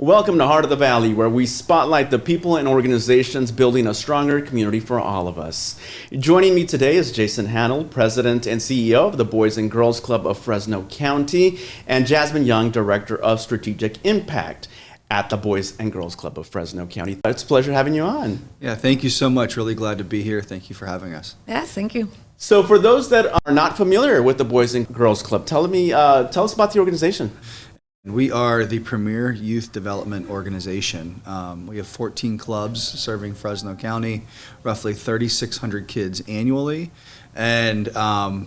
Welcome to Heart of the Valley, where we spotlight the people and organizations building a stronger community for all of us. Joining me today is Jason Hannold, President and CEO of the Boys and Girls Club of Fresno County, and Jazzmine Young, Director of Strategic Impact at the Boys and Girls Club of Fresno County. It's a pleasure having you on. Yeah, thank you so much. Really glad to be here. Thank you for having us. Yes, thank you. So for those that are not familiar with the Boys and Girls Club, tell us about the organization. We are the premier youth development organization. We have 14 clubs serving Fresno County, roughly 3,600 kids annually. And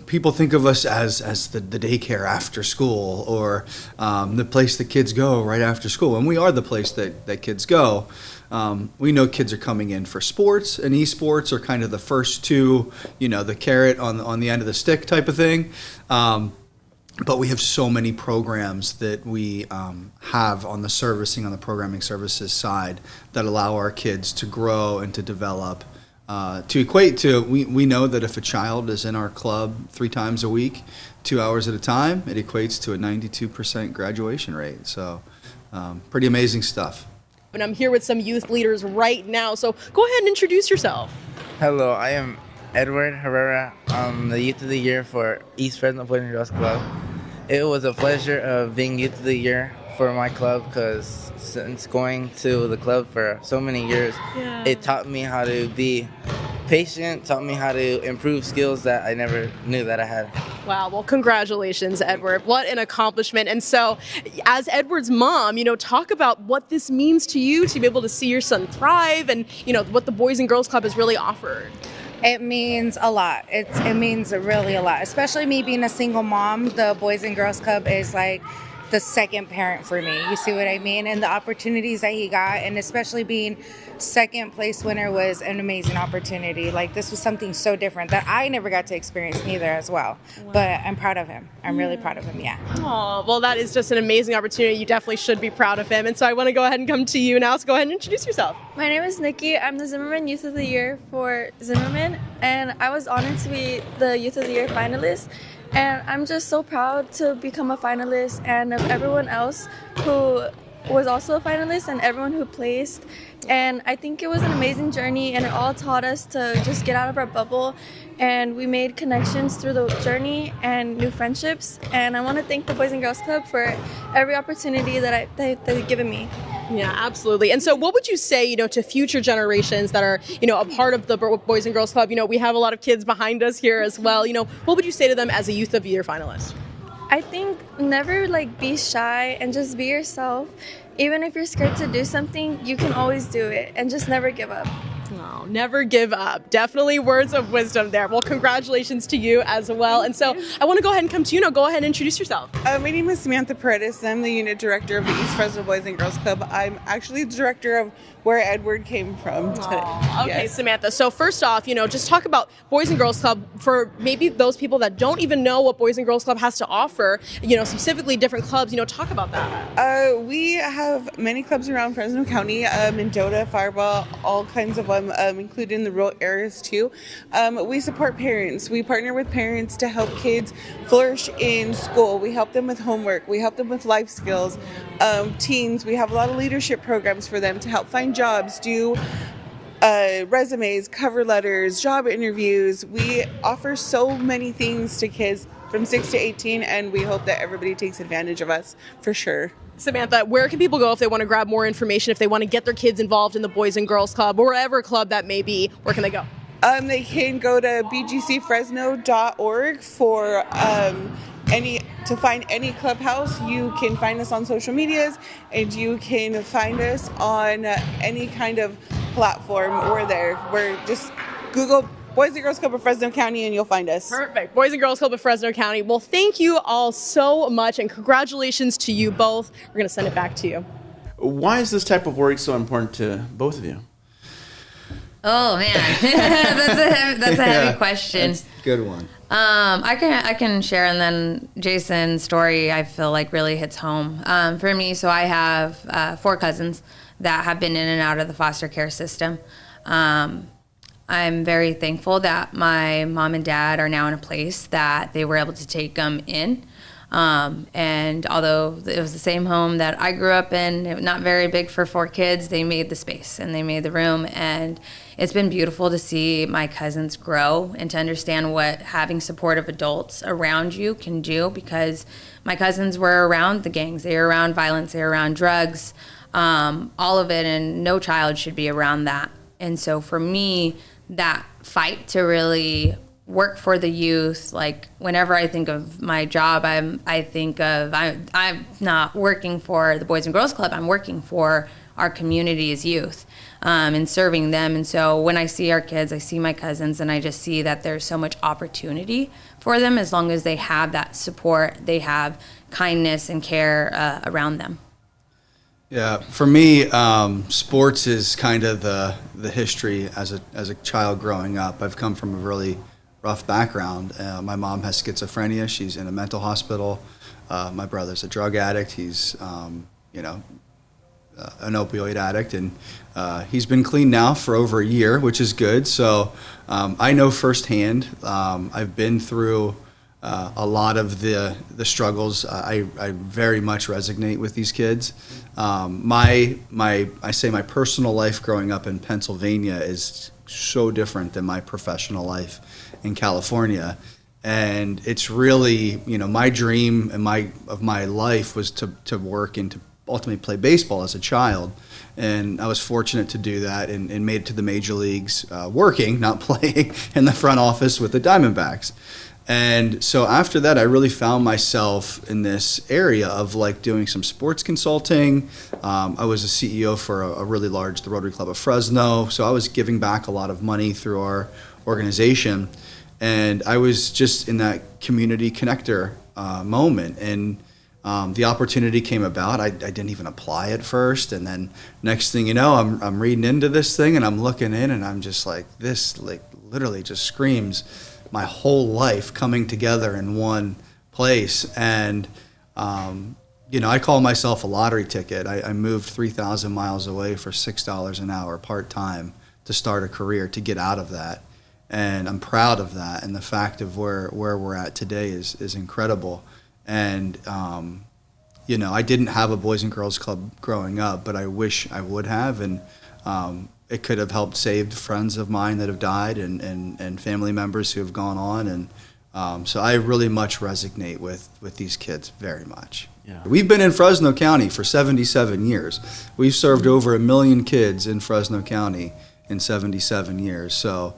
people think of us as the daycare after school, or the place that kids go right after school. And we are the place that kids go. We know kids are coming in for sports, and esports are kind of the first two, the carrot on the end of the stick type of thing. But we have so many programs that we have on the programming services side that allow our kids to grow and to develop. To equate to, we know that if a child is in our club 3 times a week, 2 hours at a time, it equates to a 92% graduation rate. So pretty amazing stuff. And I'm here with some youth leaders right now, so go ahead and introduce yourself. Hello, I am Edward Herrera. I'm the Youth of the Year for East Fresno Boys and Girls Club. It was a pleasure of being Youth of the Year for my club, because since going to the club for so many years, It taught me how to be patient, taught me how to improve skills that I never knew that I had. Wow, well, congratulations, Edward. What an accomplishment. And so, as Edward's mom, talk about what this means to you to be able to see your son thrive and, what the Boys and Girls Club has really offered. It means a lot. It means really a lot. Especially me being a single mom, the Boys and Girls Club is like the second parent for me. You see what I mean? And the opportunities that he got, and especially being second place winner, was an amazing opportunity. Like, this was something so different that I never got to experience neither as well. Wow. But I'm proud of him. I'm really proud of him, yeah. Oh, well, that is just an amazing opportunity. You definitely should be proud of him. And so I want to go ahead and come to you now. So go ahead and introduce yourself. My name is Nikki. I'm the Zimmerman Youth of the Year for Zimmerman, and I was honored to be the Youth of the Year finalist. And I'm just so proud to become a finalist, and of everyone else who was also a finalist and everyone who placed. And I think it was an amazing journey, and it all taught us to just get out of our bubble, and we made connections through the journey and new friendships. And I want to thank the Boys and Girls Club for every opportunity that they've given me. Yeah, absolutely. And so what would you say, to future generations that are, a part of the Boys and Girls Club? We have a lot of kids behind us here as well. What would you say to them as a Youth of the Year finalist? I think never be shy and just be yourself. Even if you're scared to do something, you can always do it, and just never give up. Oh, never give up. Definitely words of wisdom there. Well, congratulations to you as well. And so I want to go ahead and come to you. Go ahead and introduce yourself. My name is Samantha Paredes. I'm the unit director of the East Fresno Boys and Girls Club. I'm actually the director of where Edward came from today. Okay, yes. Samantha. So first off, just talk about Boys and Girls Club for maybe those people that don't even know what Boys and Girls Club has to offer, specifically different clubs, talk about that. We have many clubs around Fresno County, Mendota, Fireball, all kinds of them, included in the rural areas too. We support parents. We partner with parents to help kids flourish in school. We help them with homework. We help them with life skills. Teens, we have a lot of leadership programs for them to help find jobs, do resumes, cover letters, job interviews. We offer so many things to kids from 6 to 18, and we hope that everybody takes advantage of us for sure. Samantha, where can people go if they want to grab more information, if they want to get their kids involved in the Boys and Girls Club, or whatever club that may be? Where can they go? They can go to bgcfresno.org for to find any clubhouse. You can find us on social medias, and you can find us on any kind of platform. We're there. We're just Google Boys and Girls Club of Fresno County, and you'll find us. Perfect. Boys and Girls Club of Fresno County. Well, thank you all so much, and congratulations to you both. We're going to send it back to you. Why is this type of work so important to both of you? Oh man, that's a heavy question. That's a good one. I can share, and then Jason's story I feel like really hits home for me. So I have 4 cousins that have been in and out of the foster care system. I'm very thankful that my mom and dad are now in a place that they were able to take them in. And although it was the same home that I grew up in, not very big for 4 kids, they made the space and they made the room. And it's been beautiful to see my cousins grow and to understand what having supportive adults around you can do, because my cousins were around the gangs, they were around violence, they were around drugs, all of it, and no child should be around that. And so for me, that fight to really work for the youth, like whenever I think of my job, I'm not working for the Boys and Girls Club, I'm working for our community's youth, and serving them. And so when I see our kids, I see my cousins, and I just see that there's so much opportunity for them as long as they have that support, they have kindness and care around them. Yeah, for me, sports is kind of the history as a child growing up. I've come from a really rough background. My mom has schizophrenia. She's in a mental hospital. My brother's a drug addict. He's, an opioid addict, and he's been clean now for over a year, which is good. So I know firsthand. I've been through a lot of the struggles. I very much resonate with these kids. I say my personal life growing up in Pennsylvania is so different than my professional life in California. And it's really, my dream and of my life was to work and to ultimately play baseball as a child. And I was fortunate to do that and made it to the major leagues, working, not playing, in the front office with the Diamondbacks. And so after that, I really found myself in this area of like doing some sports consulting. I was a CEO for a really large, the Rotary Club of Fresno. So I was giving back a lot of money through our organization. And I was just in that community connector moment. And the opportunity came about. I didn't even apply at first. And then next thing you know, I'm reading into this thing and I'm looking in and I'm just like, this like literally just screams my whole life coming together in one place. And, I call myself a lottery ticket. I moved 3,000 miles away for $6 an hour part-time to start a career, to get out of that. And I'm proud of that. And the fact of where we're at today is incredible. And, I didn't have a Boys and Girls Club growing up, but I wish I would have. And it could have helped save friends of mine that have died and family members who have gone on. And so I really much resonate with these kids very much. Yeah. We've been in Fresno County for 77 years. We've served over 1 million kids in Fresno County in 77 years. So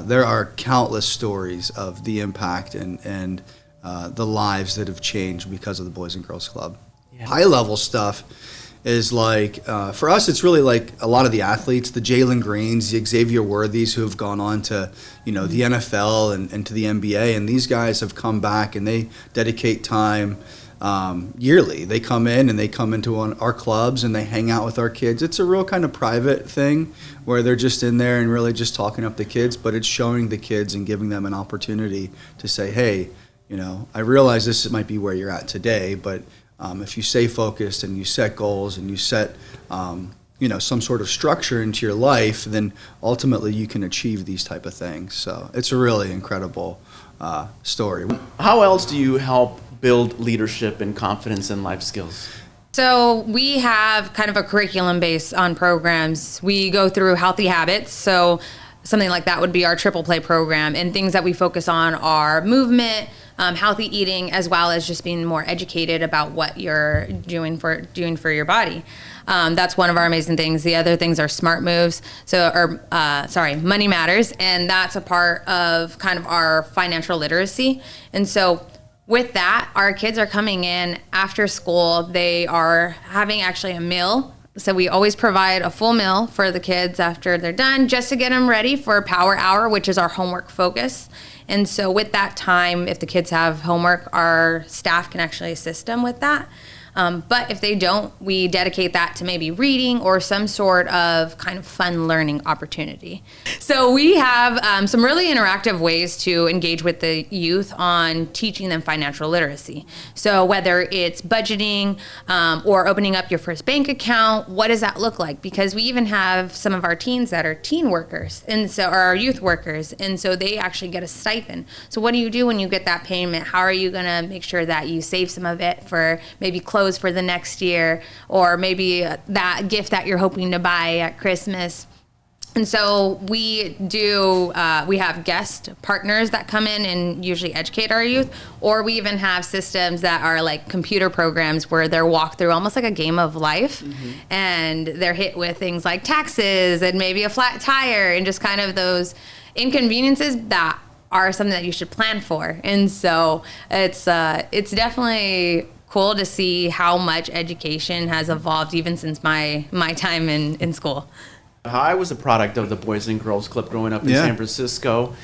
there are countless stories of the impact and the lives that have changed because of the Boys and Girls Club. Yeah. High-level stuff is like, for us, it's really like a lot of the athletes, the Jalen Greens, the Xavier Worthies, who have gone on to, the NFL and to the NBA. And these guys have come back and they dedicate time yearly. They come in and they come into our clubs and they hang out with our kids. It's a real kind of private thing where they're just in there and really just talking up the kids, but it's showing the kids and giving them an opportunity to say, hey, I realize this might be where you're at today, but if you stay focused and you set goals and you set, some sort of structure into your life, then ultimately you can achieve these type of things. So it's a really incredible story. How else do you help build leadership and confidence in life skills? So we have kind of a curriculum based on programs. We go through healthy habits. So something like that would be our triple play program, and things that we focus on are movement, healthy eating, as well as just being more educated about what you're doing for your body. That's one of our amazing things. The other things are smart moves. Money matters, and that's a part of kind of our financial literacy. And so with that, our kids are coming in after school. They are having actually a meal. So we always provide a full meal for the kids after they're done, just to get them ready for Power Hour, which is our homework focus. And so with that time, if the kids have homework, our staff can actually assist them with that. But if they don't, we dedicate that to maybe reading or some sort of kind of fun learning opportunity. So we have some really interactive ways to engage with the youth on teaching them financial literacy. So whether it's budgeting or opening up your first bank account, what does that look like? Because we even have some of our teens that are teen workers, and so or our youth workers, and so they actually get a stipend. So what do you do when you get that payment? How are you going to make sure that you save some of it for maybe clothes for the next year, or maybe that gift that you're hoping to buy at Christmas? And so we have guest partners that come in and usually educate our youth, or we even have systems that are like computer programs where they're walked through almost like a game of life, and they're hit with things like taxes and maybe a flat tire and just kind of those inconveniences that are something that you should plan for. And so it's definitely cool to see how much education has evolved even since my time in school. I was a product of the Boys and Girls Club growing up in San Francisco,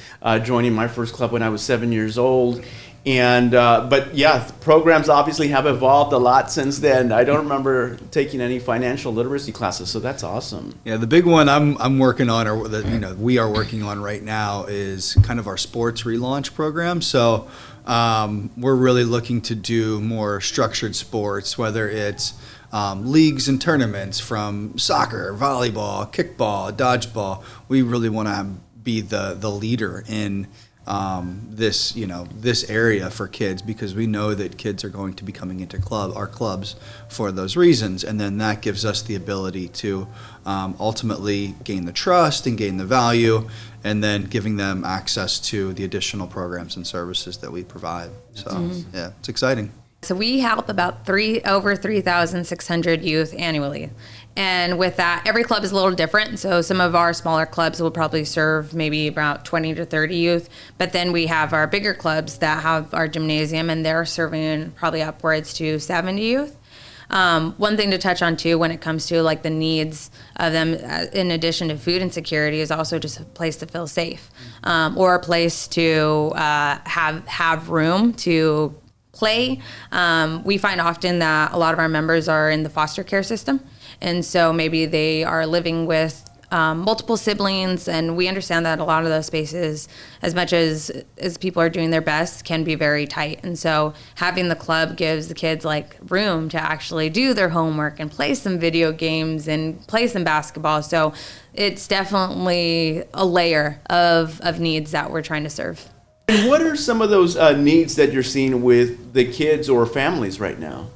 joining my first club when I was 7 years old. And but yeah, programs obviously have evolved a lot since then. I don't remember taking any financial literacy classes, so that's awesome. Yeah, the big one I'm working on, or that we are working on right now, is kind of our sports relaunch program. So we're really looking to do more structured sports, whether it's leagues and tournaments from soccer, volleyball, kickball, dodgeball. We really want to be the leader in this area for kids, because we know that kids are going to be coming into our clubs for those reasons, and then that gives us the ability to ultimately gain the trust and gain the value, and then giving them access to the additional programs and services that we provide. So yeah, it's exciting. So we help about over 3,600 youth annually. And with that, every club is a little different. So some of our smaller clubs will probably serve maybe about 20 to 30 youth. But then we have our bigger clubs that have our gymnasium, and they're serving probably upwards to 70 youth. One thing to touch on too, when it comes to like the needs of them, in addition to food insecurity, is also just a place to feel safe, or a place to have room to play. We find often that a lot of our members are in the foster care system, and so maybe they are living with multiple siblings, and we understand that a lot of those spaces, as much as people are doing their best, can be very tight. And so having the club gives the kids like room to actually do their homework and play some video games and play some basketball. So it's definitely a layer of needs that we're trying to serve. And what are some of those needs that you're seeing with the kids or families right now?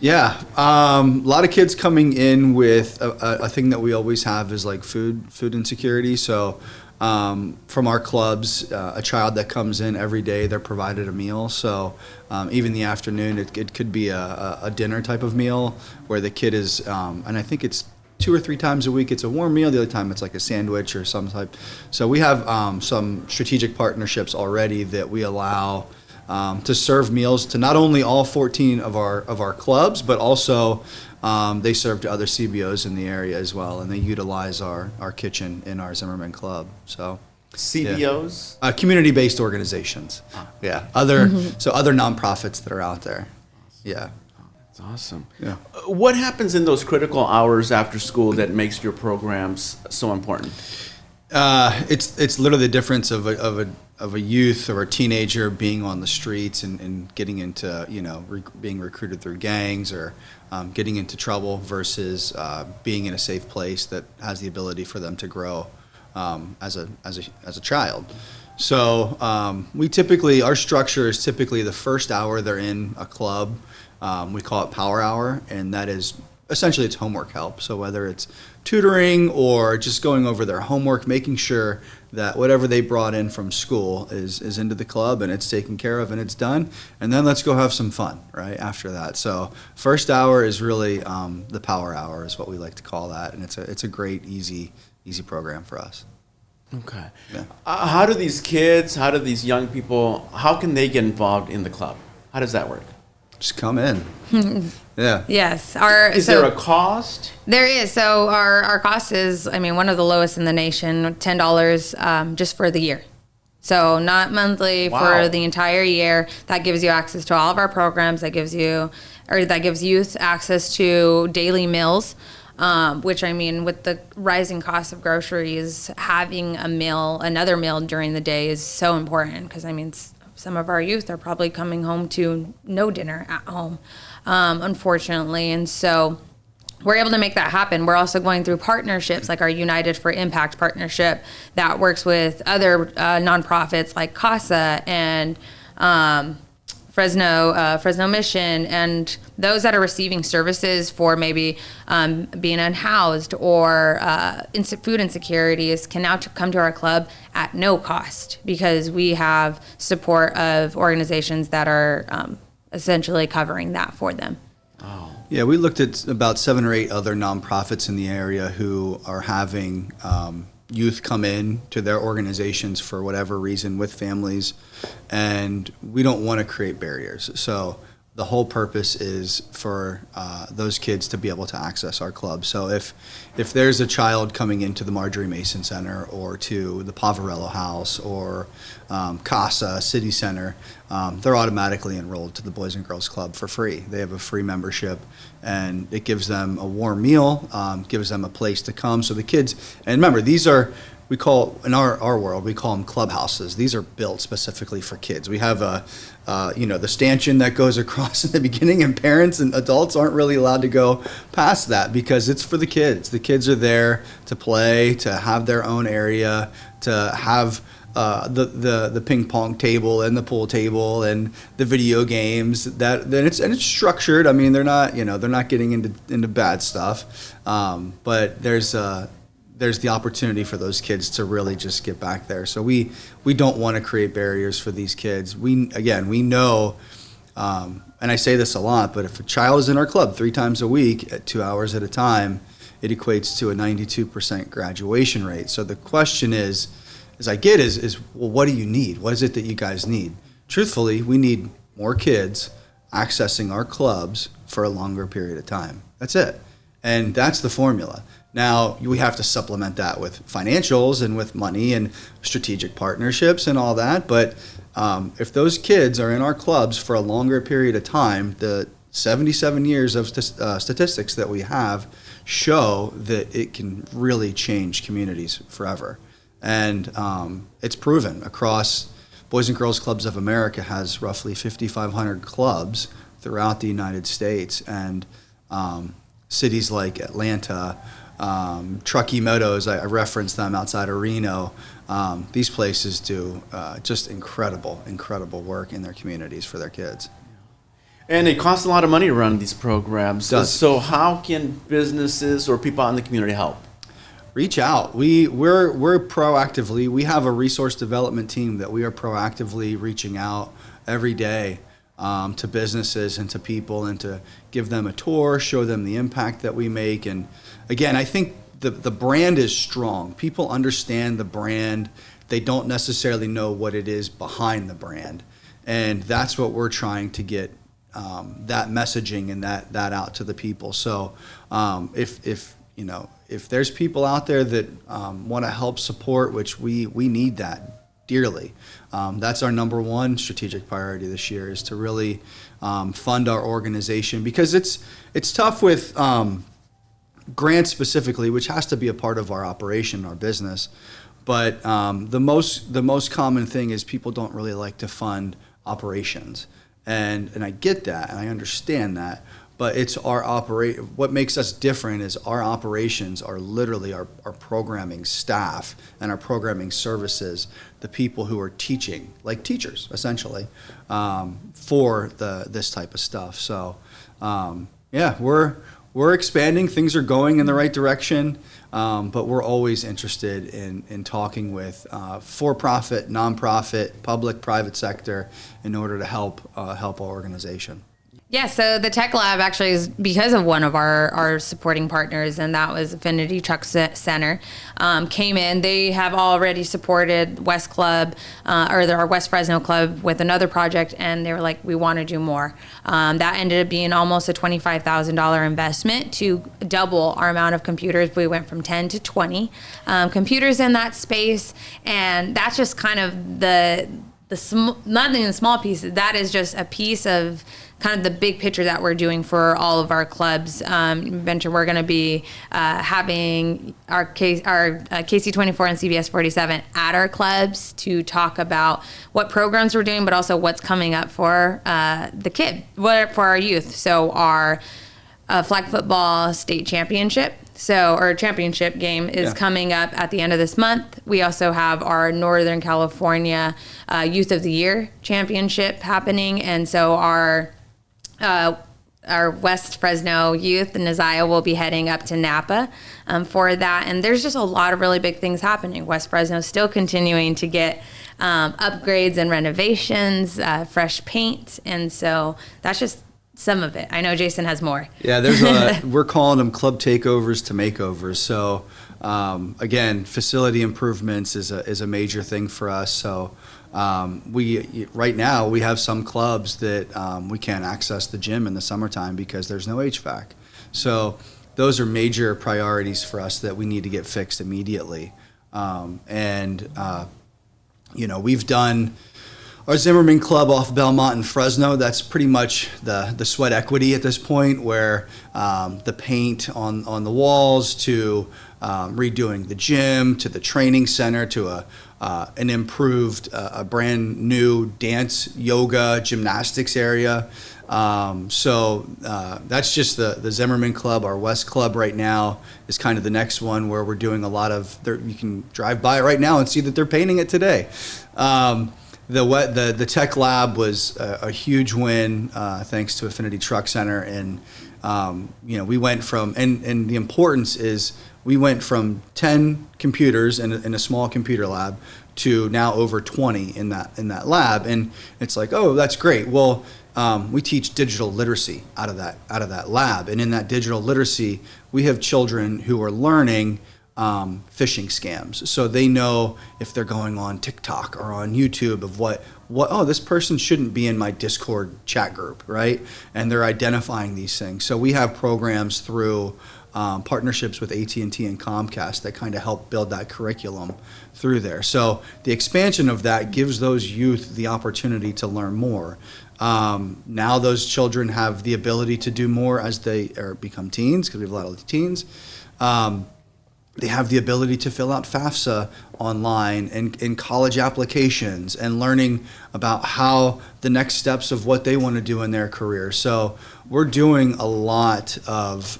Yeah, a lot of kids coming in with a thing that we always have is like food insecurity. So from our clubs, a child that comes in every day, they're provided a meal. So even the afternoon, it could be a dinner type of meal where the kid is, and I think it's 2 or 3 times a week it's a warm meal. The other time it's like a sandwich or some type. So we have some strategic partnerships already that we allow to serve meals to not only all 14 of our clubs, but also they serve to other CBOs in the area as well, and they utilize our kitchen in our Zimmerman Club. So CBOs, yeah. Community-based organizations. Yeah, other nonprofits that are out there. Yeah. That's awesome. Yeah. What happens in those critical hours after school that makes your programs so important? It's literally the difference of a youth or a teenager being on the streets and getting into being recruited through gangs or getting into trouble versus being in a safe place that has the ability for them to grow as a child. So our structure is typically the first hour they're in a club. We call it Power Hour, and that is essentially it's homework help. So whether it's tutoring or just going over their homework, making sure that whatever they brought in from school is into the club and it's taken care of and it's done. And then let's go have some fun right after that. So first hour is really the Power Hour is what we like to call that, and it's a great easy program for us. Okay. Yeah. How do these young people, how can they get involved in the club? How does that work? Just come in. Yeah. Yes. Is there a cost? There is. So our cost is, one of the lowest in the nation, $10 just for the year. So not monthly Wow. for the entire year. That gives you access to all of our programs. That gives youth access to daily meals, which I mean, with the rising cost of groceries, having another meal during the day is so important because I mean, some of our youth are probably coming home to no dinner at home, unfortunately, and so we're able to make that happen. We're also going through partnerships like our United for Impact partnership that works with other nonprofits like CASA and Fresno Mission, and those that are receiving services for maybe being unhoused or food insecurities can now come to our club at no cost because we have support of organizations that are essentially covering that for them. Yeah, we looked at about 7 or 8 other nonprofits in the area who are having youth come in to their organizations for whatever reason with families, and we don't want to create barriers. So the whole purpose is for those kids to be able to access our club. So if there's a child coming into the Marjorie Mason Center or to the Poverello House or CASA City Center, they're automatically enrolled to the Boys and Girls Club for free. They have a free membership, and it gives them a warm meal, gives them a place to come. So the kids, and remember, these are, we call, in our world, we call them clubhouses. These are built specifically for kids. We have the stanchion that goes across in the beginning, and parents and adults aren't really allowed to go past that because it's for the kids. The kids are there to play, to have their own area, to have the ping pong table and the pool table and the video games. And it's structured. I mean, they're not getting into bad stuff, but there's the opportunity for those kids to really just get back there. So we don't want to create barriers for these kids. We know, and I say this a lot, but if a child is in our club 3 times a week at 2 hours at a time, it equates to a 92% graduation rate. So the question is well, what do you need? What is it that you guys need? Truthfully, we need more kids accessing our clubs for a longer period of time. That's it. And that's the formula. Now, we have to supplement that with financials and with money and strategic partnerships and all that. But if those kids are in our clubs for a longer period of time, the 77 years of statistics that we have show that it can really change communities forever. And it's proven across Boys and Girls Clubs of America has roughly 5,500 clubs throughout the United States. And cities like Atlanta, Truckee Meadows, I referenced them outside of Reno. These places do just incredible work in their communities for their kids. And it costs a lot of money to run these programs. So how can businesses or people out in the community help? Reach out. We're proactively, we have a resource development team that we are proactively reaching out every day to businesses and to people and to give them a tour, show them the impact that we make. And again, I think the brand is strong. People understand the brand. They don't necessarily know what it is behind the brand. And that's what we're trying to get that messaging and that out to the people. So if there's people out there that want to help support, which we need that dearly, that's our number one strategic priority this year, is to really fund our organization, because it's tough with grants specifically, which has to be a part of our operation, our business. But the most common thing is people don't really like to fund operations, and I get that and I understand that. But it's what makes us different is our operations are literally our programming staff and our programming services, the people who are teaching, like teachers, essentially, for this type of stuff. So, we're expanding. Things are going in the right direction, but we're always interested in talking with for-profit, nonprofit, public, private sector in order to help our organization. Yeah, so the Tech Lab actually is because of one of our supporting partners, and that was Affinity Truck Center. Came in. They have already supported West Club, or our West Fresno Club with another project, and they were like, we want to do more. That ended up being almost a $25,000 investment to double our amount of computers. We went from 10 to 20 computers in that space, and that's just kind of not even the small pieces. That is just a piece of kind of the big picture that we're doing for all of our clubs. Mentioned we're going to be having our KC24 and CBS 47 at our clubs to talk about what programs we're doing, but also what's coming up for for our youth. So our flag football state championship. Our championship game is coming up at the end of this month. We also have our Northern California Youth of the Year championship happening, and so our West Fresno youth, Naziah, will be heading up to Napa for that. And there's just a lot of really big things happening. West Fresno is still continuing to get upgrades and renovations, fresh paint, and so that's just some of it. I know Jason has more. Yeah, we're calling them club takeovers to makeovers. So again, facility improvements is a major thing for us. So right now we have some clubs that we can't access the gym in the summertime because there's no HVAC. So those are major priorities for us that we need to get fixed immediately. We've done our Zimmerman Club off Belmont in Fresno. That's pretty much the sweat equity at this point, where the paint on the walls to redoing the gym to the training center to an improved, a brand new dance, yoga, gymnastics area. So that's just the Zimmerman Club. Our West Club right now is kind of the next one where we're doing a lot of. You can drive by it right now and see that they're painting it today. The Tech Lab was a huge win, thanks to Affinity Truck Center, and we went from and the importance is we went from 10 computers in a small computer lab to now over 20 in that lab, and it's like, oh, that's great. Well, we teach digital literacy out of that lab, and in that digital literacy, we have children who are learning phishing scams. So they know if they're going on TikTok or on YouTube of this person shouldn't be in my Discord chat group, right? And they're identifying these things. So we have programs through partnerships with AT&T and Comcast that kind of help build that curriculum through there. So the expansion of that gives those youth the opportunity to learn more. Now those children have the ability to do more as they become teens, because we have a lot of teens. They have the ability to fill out FAFSA online and in college applications and learning about how the next steps of what they want to do in their career. So we're doing a lot of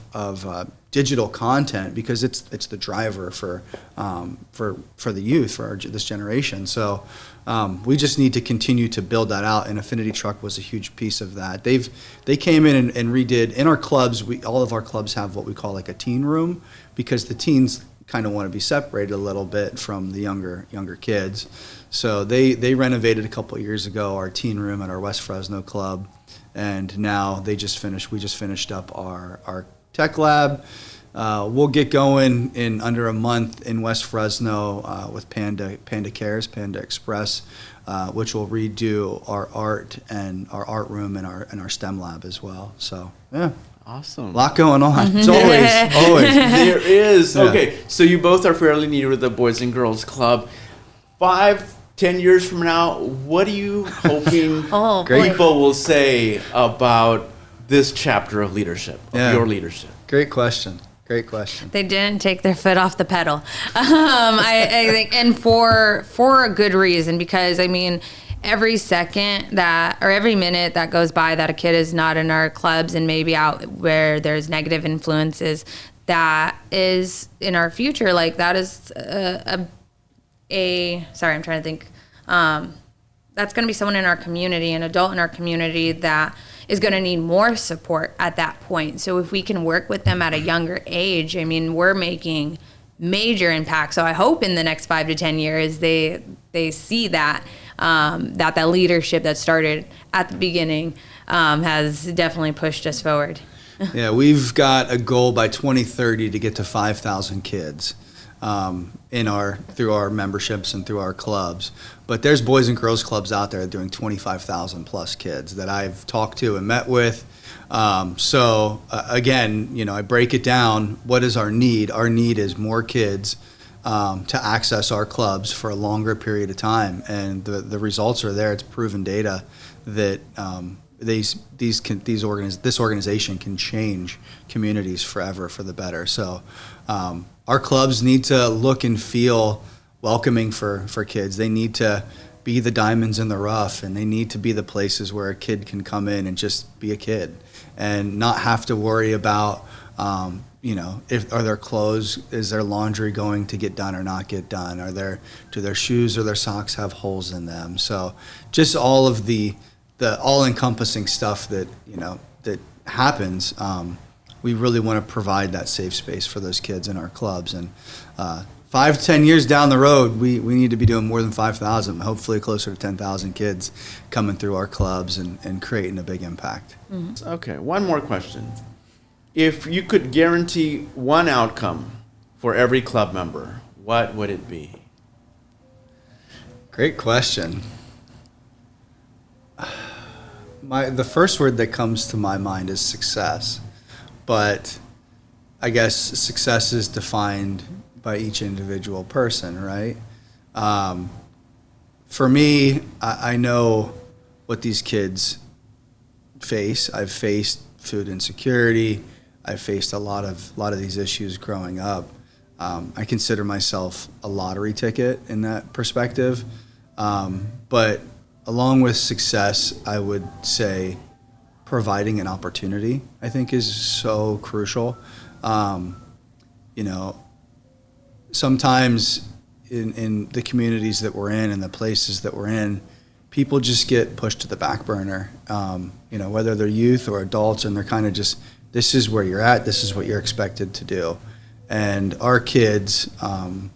digital content because it's the driver for the youth, for this generation. So we just need to continue to build that out, and Affinity Truck was a huge piece of that. They came in and redid in our clubs. All of our clubs have what we call like a teen room, because the teens kind of want to be separated a little bit from the younger kids. So they renovated a couple of years ago our teen room at our West Fresno club, and now we just finished up our tech lab. We'll get going in under a month in West Fresno with Panda Cares, Panda Express, which will redo our art room and our STEM lab as well. So yeah. Awesome. A lot going on. It's always. There is. Yeah. Okay, so you both are fairly new with the Boys and Girls Club. 5-10 years from now, what are you hoping people will say about this chapter of leadership, of your leadership? Great question. They didn't take their foot off the pedal. I think, and for a good reason, because I mean, every minute that goes by that a kid is not in our clubs and maybe out where there's negative influences, that is in our future. Like that is sorry, I'm trying to think. That's going to be someone in our community, an adult in our community that is going to need more support at that point. So if we can work with them at a younger age, I mean, we're making major impact. So I hope in the next 5 to 10 years they see that that leadership that started at the beginning has definitely pushed us forward. Yeah, we've got a goal by 2030 to get to 5,000 kids through our memberships and through our clubs. But there's boys and girls clubs out there doing 25,000 plus kids that I've talked to and met with. Again, I break it down. What is our need? Our need is more kids to access our clubs for a longer period of time, and the results are there. It's proven data that this organization can change communities forever for the better. So our clubs need to look and feel welcoming for kids. They need to be the diamonds in the rough, and they need to be the places where a kid can come in and just be a kid and not have to worry about are their clothes, is their laundry going to get done or not get done? Do their shoes or their socks have holes in them? So just all of the all-encompassing stuff that happens. We really want to provide that safe space for those kids in our clubs. And 5-10 years down the road, we need to be doing more than 5,000, hopefully closer to 10,000 kids coming through our clubs and creating a big impact. Mm-hmm. Okay, one more question. If you could guarantee one outcome for every club member, what would it be? Great question. The first word that comes to my mind is success, but I guess success is defined by each individual person, right? For me, I know what these kids face. I've faced food insecurity. I've faced a lot of these issues growing up. I consider myself a lottery ticket in that perspective, but along with success, I would say providing an opportunity, I think, is so crucial. Sometimes in the communities that we're in and the places that we're in, people just get pushed to the back burner, whether they're youth or adults, and they're kind of just, this is where you're at, this is what you're expected to do. And our kids and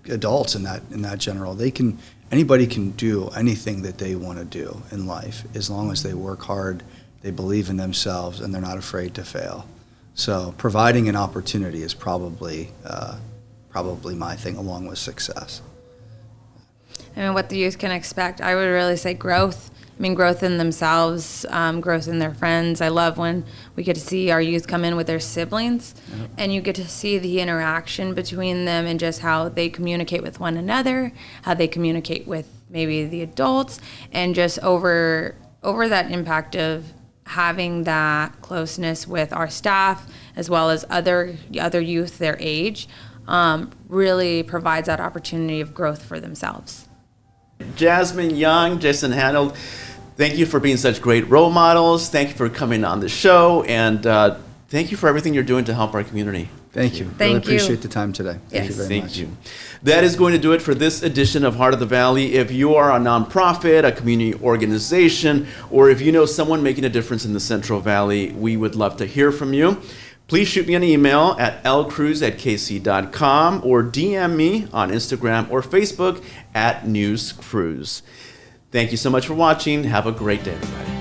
adults in that general, anybody can do anything that they want to do in life as long as they work hard, they believe in themselves, and they're not afraid to fail. So providing an opportunity is probably my thing, along with success. I mean, what the youth can expect, I would really say growth. I mean, growth in themselves, growth in their friends. I love when we get to see our youth come in with their siblings, yep, and you get to see the interaction between them and just how they communicate with one another, how they communicate with maybe the adults, and just over that impact of having that closeness with our staff as well as other youth their age really provides that opportunity of growth for themselves. Jazzmine Young, Jason Hannold, thank you for being such great role models. Thank you for coming on the show, and thank you for everything you're doing to help our community. Thank you. Really appreciate the time today. Thank you very much. Thank you. That is going to do it for this edition of Heart of the Valley. If you are a nonprofit, a community organization, or if you know someone making a difference in the Central Valley, we would love to hear from you. Please shoot me an email at lcruz@kc.com or DM me on Instagram or Facebook @newscruz. Thank you so much for watching. Have a great day, everybody.